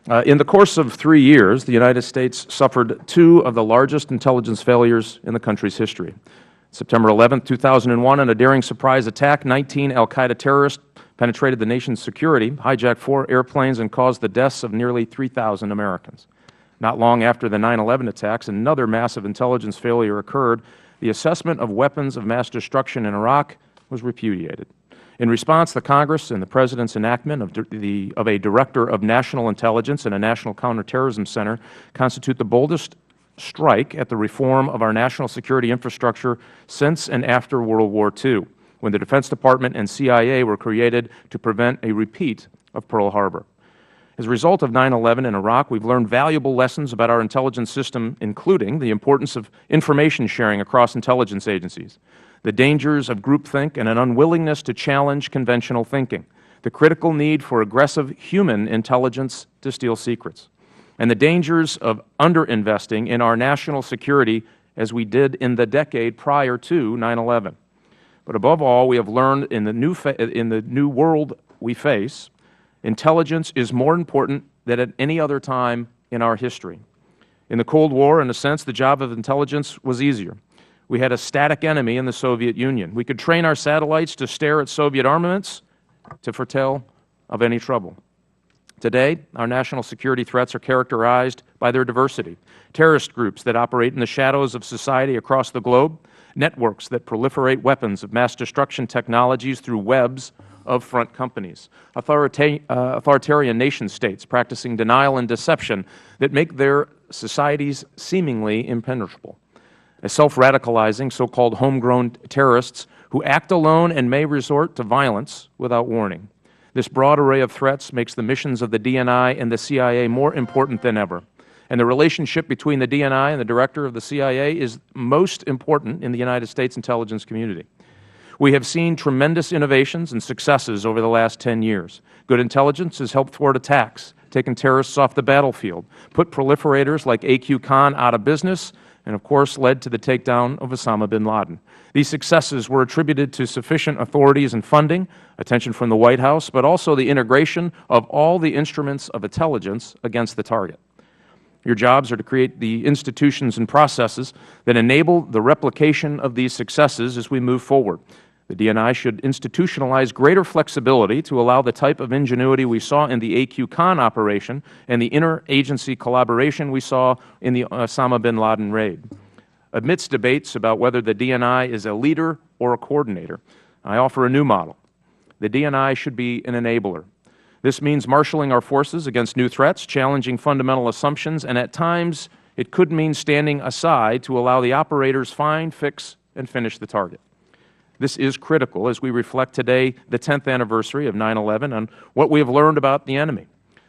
In the course of 3 years, the United States suffered 2 of the largest intelligence failures in the country's history. September 11, 2001, in a daring surprise attack, 19 al-Qaeda terrorists penetrated the nation's security, hijacked 4 airplanes, and caused the deaths of nearly 3,000 Americans. Not long after the 9/11 attacks, another massive intelligence failure occurred. The assessment of weapons of mass destruction in Iraq was repudiated. In response, the Congress and the President's enactment of a Director of National Intelligence and a National Counterterrorism Center constitute the boldest strike at the reform of our national security infrastructure since and after World War II, when the Defense Department and CIA were created to prevent a repeat of Pearl Harbor. As a result of 9/11 in Iraq, we have learned valuable lessons about our intelligence system, including the importance of information sharing across intelligence agencies, the dangers of groupthink and an unwillingness to challenge conventional thinking, the critical need for aggressive human intelligence to steal secrets, and the dangers of underinvesting in our national security as we did in the decade prior to 9/11. But above all, we have learned in the new world we face, intelligence is more important than at any other time in our history. In the Cold War, in a sense, the job of intelligence was easier. We had a static enemy in the Soviet Union. We could train our satellites to stare at Soviet armaments to foretell of any trouble. Today, our national security threats are characterized by their diversity. Terrorist groups that operate in the shadows of society across the globe, networks that proliferate weapons of mass destruction technologies through webs of front companies, authoritarian nation-states practicing denial and deception that make their societies seemingly impenetrable, self-radicalizing so-called homegrown terrorists who act alone and may resort to violence without warning. This broad array of threats makes the missions of the DNI and the CIA more important than ever. And the relationship between the DNI and the Director of the CIA is most important in the United States intelligence community. We have seen tremendous innovations and successes over the last 10 years. Good intelligence has helped thwart attacks, taken terrorists off the battlefield, put proliferators like A.Q. Khan out of business, and of course led to the takedown of Osama bin Laden. These successes were attributed to sufficient authorities and funding, attention from the White House, but also the integration of all the instruments of intelligence against the target. Your jobs are to create the institutions and processes that enable the replication of these successes as we move forward. The DNI should institutionalize greater flexibility to allow the type of ingenuity we saw in the A.Q. Khan operation and the interagency collaboration we saw in the Osama bin Laden raid. Amidst debates about whether the DNI is a leader or a coordinator, I offer a new model. The DNI should be an enabler. This means marshaling our forces against new threats, challenging fundamental assumptions, and at times it could mean standing aside to allow the operators find, fix, and finish the target. This is critical as we reflect today the 10th anniversary of 9/11 on what we have learned about the enemy.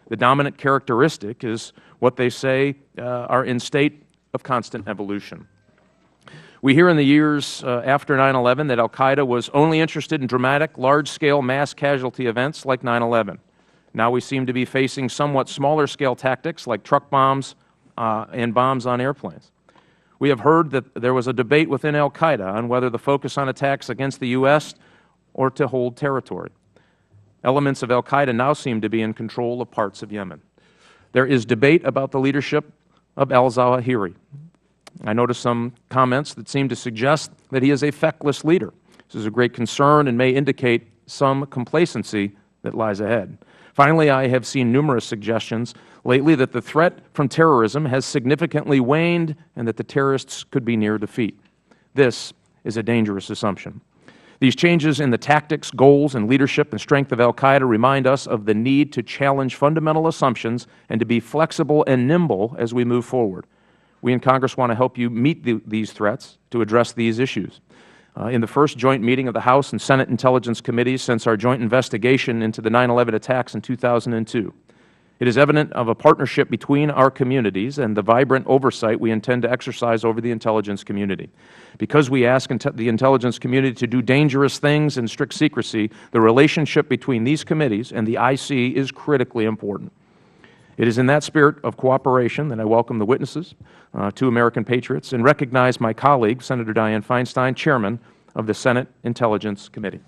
The dominant characteristic is what they say are in state of constant evolution. We hear in the years after 9/11 that al-Qaeda was only interested in dramatic, large-scale mass casualty events like 9/11. Now we seem to be facing somewhat smaller-scale tactics like truck bombs and bombs on airplanes. We have heard that there was a debate within al-Qaeda on whether the focus on attacks against the U.S. or to hold territory. Elements of al-Qaeda now seem to be in control of parts of Yemen. There is debate about the leadership of al-Zawahiri. I noticed some comments that seem to suggest that he is a feckless leader. This is a great concern and may indicate some complacency that lies ahead. Finally, I have seen numerous suggestions lately that the threat from terrorism has significantly waned and that the terrorists could be near defeat. This is a dangerous assumption. These changes in the tactics, goals, and leadership and strength of al-Qaeda remind us of the need to challenge fundamental assumptions and to be flexible and nimble as we move forward. We in Congress want to help you meet these threats to address these issues. In the first joint meeting of the House and Senate Intelligence Committees since our joint investigation into the 9/11 attacks in 2002, it is evident of a partnership between our communities and the vibrant oversight we intend to exercise over the intelligence community. Because we ask the intelligence community to do dangerous things in strict secrecy, the relationship between these committees and the IC is critically important. It is in that spirit of cooperation that I welcome the witnesses, 2 American patriots, and recognize my colleague, Senator Dianne Feinstein, Chairman of the Senate Intelligence Committee.